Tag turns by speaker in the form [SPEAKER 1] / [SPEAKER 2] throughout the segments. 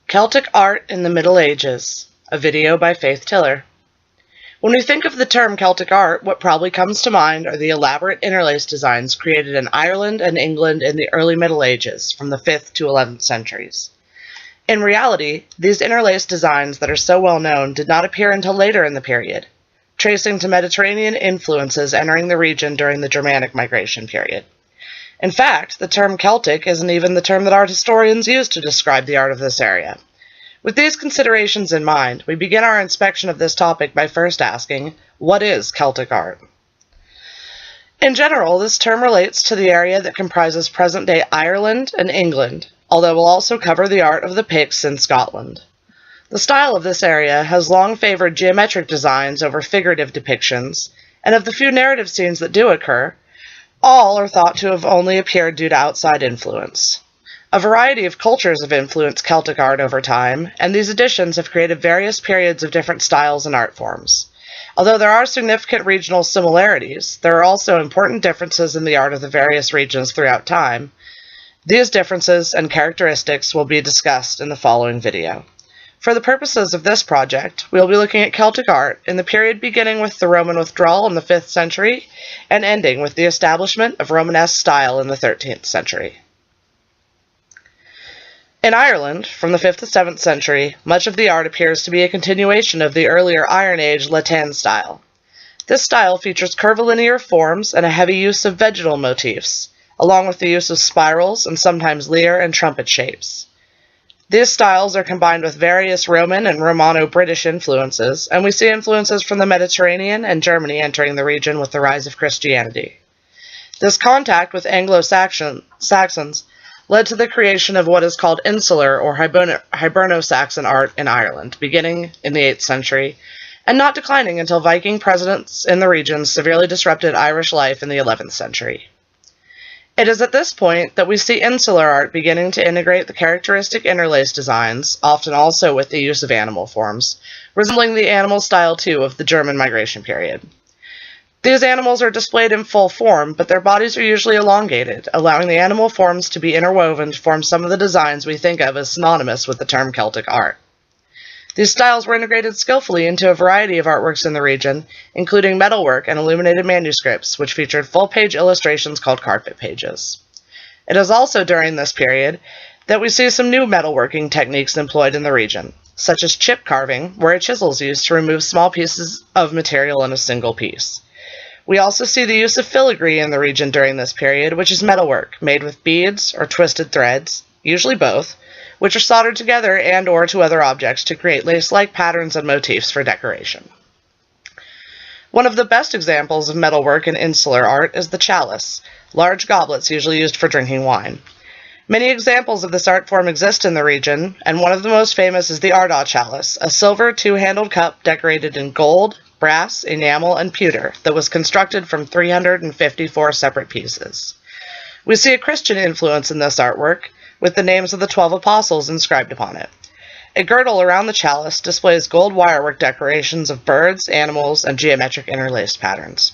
[SPEAKER 1] Celtic Art in the Middle Ages, a video by Faith Tiller. When we think of the term Celtic art, what probably comes to mind are the elaborate interlace designs created in Ireland and England in the early Middle Ages, from the 5th to 11th centuries. In reality, these interlace designs that are so well known did not appear until later in the period, tracing to Mediterranean influences entering the region during the Germanic migration period. In fact, the term Celtic isn't even the term that art historians use to describe the art of this area. With these considerations in mind, we begin our inspection of this topic by first asking, what is Celtic art? In general, this term relates to the area that comprises present-day Ireland and England, although it will also cover the art of the Picts in Scotland. The style of this area has long favored geometric designs over figurative depictions, and of the few narrative scenes that do occur, all are thought to have only appeared due to outside influence. A variety of cultures have influenced Celtic art over time, and these additions have created various periods of different styles and art forms. Although there are significant regional similarities, there are also important differences in the art of the various regions throughout time. These differences and characteristics will be discussed in the following video. For the purposes of this project, we will be looking at Celtic art in the period beginning with the Roman withdrawal in the 5th century and ending with the establishment of Romanesque style in the 13th century. In Ireland, from the 5th to 7th century, much of the art appears to be a continuation of the earlier Iron Age Latin style. This style features curvilinear forms and a heavy use of vegetal motifs, along with the use of spirals and sometimes lyre and trumpet shapes. These styles are combined with various Roman and Romano-British influences, and we see influences from the Mediterranean and Germany entering the region with the rise of Christianity. This contact with Anglo-Saxons led to the creation of what is called insular or Hiberno-Saxon art in Ireland, beginning in the 8th century, and not declining until Viking presence in the region severely disrupted Irish life in the 11th century. It is at this point that we see insular art beginning to integrate the characteristic interlace designs, often also with the use of animal forms, resembling the animal style too of the German migration period. These animals are displayed in full form, but their bodies are usually elongated, allowing the animal forms to be interwoven to form some of the designs we think of as synonymous with the term Celtic art. These styles were integrated skillfully into a variety of artworks in the region, including metalwork and illuminated manuscripts, which featured full-page illustrations called carpet pages. It is also during this period that we see some new metalworking techniques employed in the region, such as chip carving, where a chisel is used to remove small pieces of material in a single piece. We also see the use of filigree in the region during this period, which is metalwork made with beads or twisted threads, usually both, which are soldered together and/or to other objects to create lace-like patterns and motifs for decoration. One of the best examples of metalwork in insular art is the chalice, large goblets usually used for drinking wine. Many examples of this art form exist in the region, and one of the most famous is the Ardagh chalice, a silver two-handled cup decorated in gold, brass, enamel, and pewter that was constructed from 354 separate pieces. We see a Christian influence in this artwork, with the names of the 12 apostles inscribed upon it. A girdle around the chalice displays gold wirework decorations of birds, animals, and geometric interlaced patterns.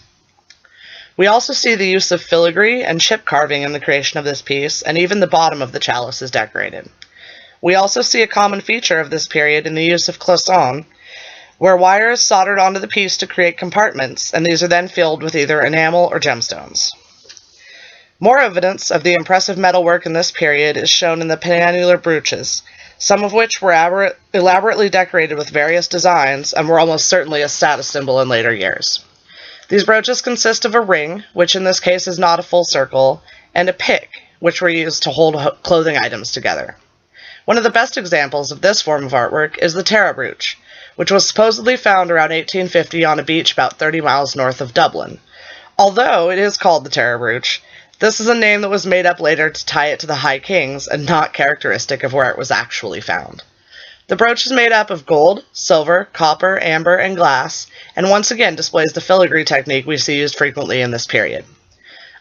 [SPEAKER 1] We also see the use of filigree and chip carving in the creation of this piece, and even the bottom of the chalice is decorated. We also see a common feature of this period in the use of cloisons, where wire is soldered onto the piece to create compartments, and these are then filled with either enamel or gemstones. More evidence of the impressive metalwork in this period is shown in the penannular brooches, some of which were elaborately decorated with various designs and were almost certainly a status symbol in later years. These brooches consist of a ring, which in this case is not a full circle, and a pick, which were used to hold clothing items together. One of the best examples of this form of artwork is the Tara brooch, which was supposedly found around 1850 on a beach about 30 miles north of Dublin. Although it is called the Tara brooch, this is a name that was made up later to tie it to the High Kings and not characteristic of where it was actually found. The brooch is made up of gold, silver, copper, amber, and glass, and once again displays the filigree technique we see used frequently in this period.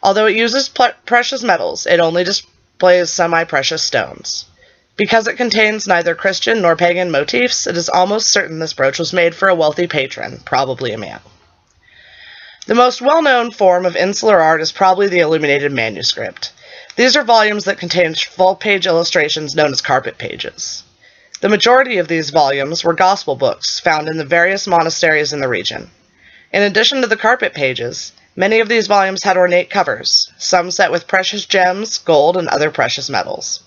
[SPEAKER 1] Although it uses precious metals, it only displays semi-precious stones. Because it contains neither Christian nor pagan motifs, it is almost certain this brooch was made for a wealthy patron, probably a man. The most well-known form of insular art is probably the illuminated manuscript. These are volumes that contain full-page illustrations known as carpet pages. The majority of these volumes were gospel books found in the various monasteries in the region. In addition to the carpet pages, many of these volumes had ornate covers, some set with precious gems, gold, and other precious metals.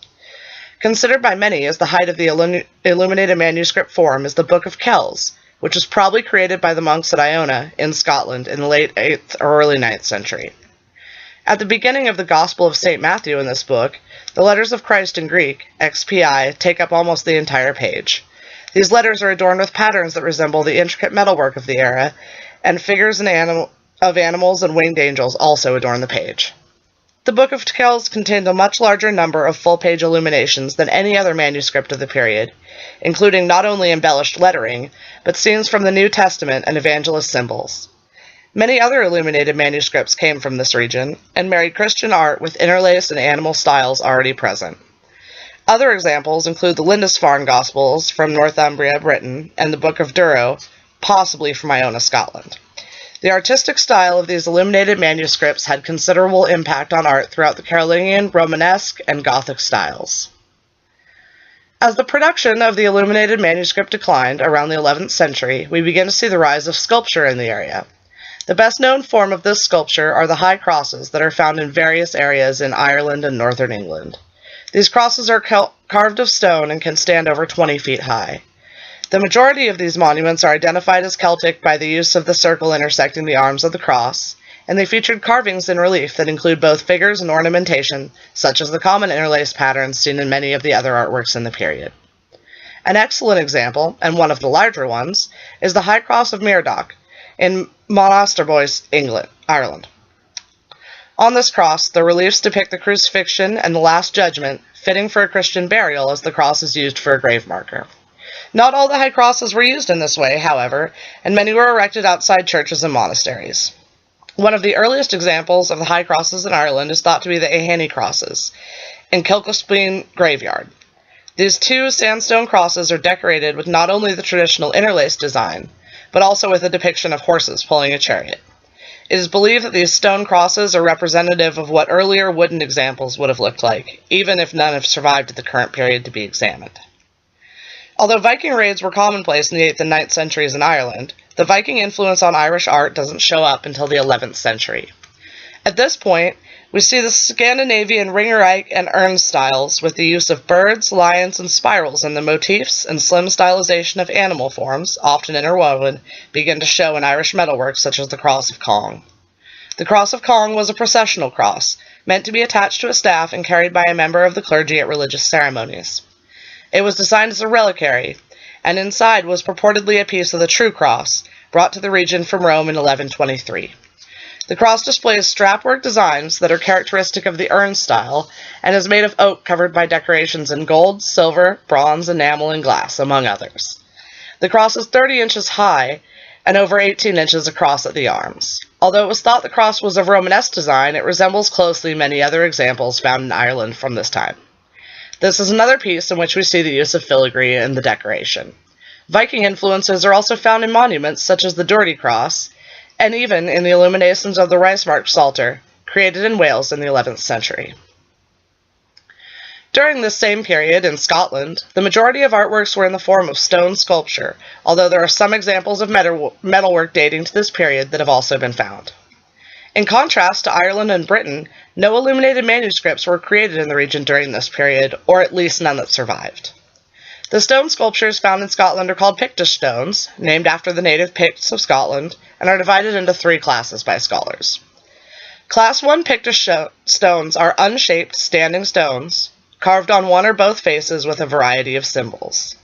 [SPEAKER 1] Considered by many as the height of the illuminated manuscript form is the Book of Kells, which was probably created by the monks at Iona in Scotland in the late 8th or early 9th century. At the beginning of the Gospel of St. Matthew in this book, the letters of Christ in Greek, XPI, take up almost the entire page. These letters are adorned with patterns that resemble the intricate metalwork of the era, and figures of animals and winged angels also adorn the page. The Book of Kells contained a much larger number of full-page illuminations than any other manuscript of the period, including not only embellished lettering, but scenes from the New Testament and evangelist symbols. Many other illuminated manuscripts came from this region, and married Christian art with interlace and animal styles already present. Other examples include the Lindisfarne Gospels from Northumbria, Britain, and the Book of Durrow, possibly from Iona, Scotland. The artistic style of these illuminated manuscripts had considerable impact on art throughout the Carolingian, Romanesque, and Gothic styles. As the production of the illuminated manuscript declined around the 11th century, we begin to see the rise of sculpture in the area. The best known form of this sculpture are the high crosses that are found in various areas in Ireland and northern England. These crosses are carved of stone and can stand over 20 feet high. The majority of these monuments are identified as Celtic by the use of the circle intersecting the arms of the cross, and they featured carvings in relief that include both figures and ornamentation, such as the common interlaced patterns seen in many of the other artworks in the period. An excellent example, and one of the larger ones, is the High Cross of Merodach in Monasterboice, Ireland. On this cross, the reliefs depict the crucifixion and the Last Judgment, fitting for a Christian burial as the cross is used for a grave marker. Not all the high crosses were used in this way, however, and many were erected outside churches and monasteries. One of the earliest examples of the high crosses in Ireland is thought to be the Ahany crosses in Kilcospleen graveyard. These two sandstone crosses are decorated with not only the traditional interlaced design, but also with a depiction of horses pulling a chariot. It is believed that these stone crosses are representative of what earlier wooden examples would have looked like, even if none have survived at the current period to be examined. Although Viking raids were commonplace in the 8th and 9th centuries in Ireland, the Viking influence on Irish art doesn't show up until the 11th century. At this point, we see the Scandinavian ringerike and urn styles with the use of birds, lions, and spirals in the motifs and slim stylization of animal forms, often interwoven, begin to show in Irish metalwork such as the Cross of Cong. The Cross of Cong was a processional cross, meant to be attached to a staff and carried by a member of the clergy at religious ceremonies. It was designed as a reliquary, and inside was purportedly a piece of the true cross, brought to the region from Rome in 1123. The cross displays strapwork designs that are characteristic of the urn style, and is made of oak covered by decorations in gold, silver, bronze, enamel, and glass, among others. The cross is 30 inches high, and over 18 inches across at the arms. Although it was thought the cross was of Romanesque design, it resembles closely many other examples found in Ireland from this time. This is another piece in which we see the use of filigree in the decoration. Viking influences are also found in monuments such as the Doherty Cross, and even in the illuminations of the Ricemark Psalter, created in Wales in the 11th century. During this same period in Scotland, the majority of artworks were in the form of stone sculpture, although there are some examples of metalwork dating to this period that have also been found. In contrast to Ireland and Britain, no illuminated manuscripts were created in the region during this period, or at least none that survived. The stone sculptures found in Scotland are called Pictish stones, named after the native Picts of Scotland, and are divided into 3 classes by scholars. Class 1 Pictish stones are unshaped standing stones, carved on one or both faces with a variety of symbols.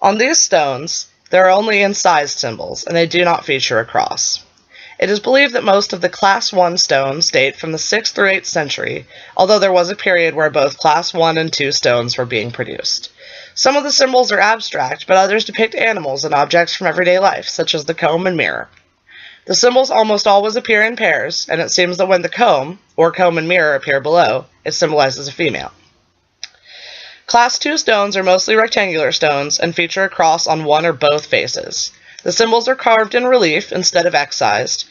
[SPEAKER 1] On these stones, there are only incised symbols, and they do not feature a cross. It is believed that most of the Class 1 stones date from the 6th through 8th century, although there was a period where both Class 1 and 2 stones were being produced. Some of the symbols are abstract, but others depict animals and objects from everyday life, such as the comb and mirror. The symbols almost always appear in pairs, and it seems that when the comb, or comb and mirror, appear below, it symbolizes a female. Class 2 stones are mostly rectangular stones and feature a cross on one or both faces. The symbols are carved in relief instead of excised,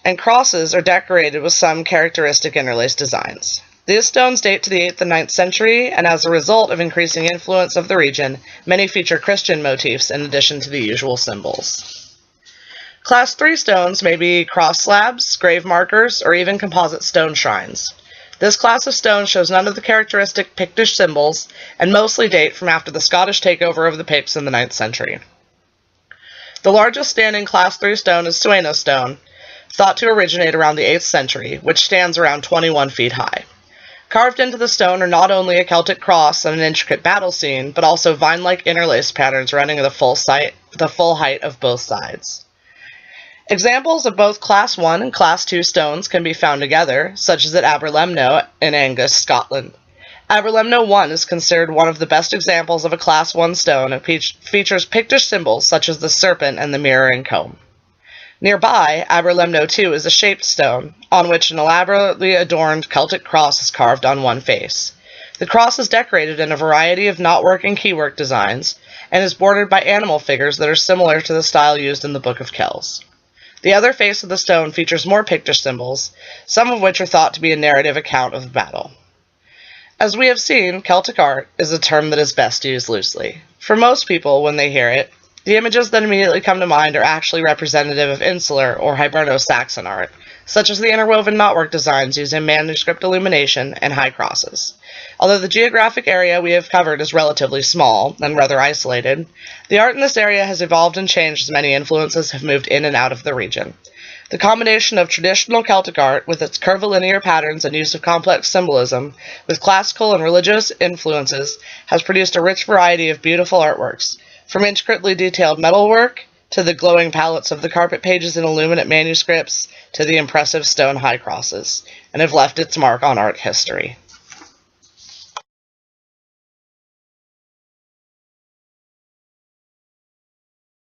[SPEAKER 1] and crosses are decorated with some characteristic interlaced designs. These stones date to the 8th and 9th century, and as a result of increasing influence of the region, many feature Christian motifs in addition to the usual symbols. Class 3 stones may be cross slabs, grave markers, or even composite stone shrines. This class of stone shows none of the characteristic Pictish symbols, and mostly date from after the Scottish takeover of the Picts in the 9th century. The largest standing Class 3 stone is Sueno stone, thought to originate around the 8th century, which stands around 21 feet high. Carved into the stone are not only a Celtic cross and an intricate battle scene, but also vine-like interlaced patterns running the full height of both sides. Examples of both Class 1 and Class 2 stones can be found together, such as at Aberlemno in Angus, Scotland. Aberlemno 1 is considered one of the best examples of a Class 1 stone and features Pictish symbols such as the serpent and the mirroring comb. Nearby, Aberlemno 2 is a shaped stone, on which an elaborately adorned Celtic cross is carved on one face. The cross is decorated in a variety of knotwork and keywork designs, and is bordered by animal figures that are similar to the style used in the Book of Kells. The other face of the stone features more Pictish symbols, some of which are thought to be a narrative account of the battle. As we have seen, Celtic art is a term that is best used loosely. For most people, when they hear it, the images that immediately come to mind are actually representative of Insular or Hiberno-Saxon art, such as the interwoven knotwork designs used in manuscript illumination and high crosses. Although the geographic area we have covered is relatively small and rather isolated, the art in this area has evolved and changed as many influences have moved in and out of the region. The combination of traditional Celtic art, with its curvilinear patterns and use of complex symbolism, with classical and religious influences, has produced a rich variety of beautiful artworks, from intricately detailed metalwork, to the glowing palettes of the carpet pages in illuminate manuscripts, to the impressive stone high crosses, and have left its mark on art history.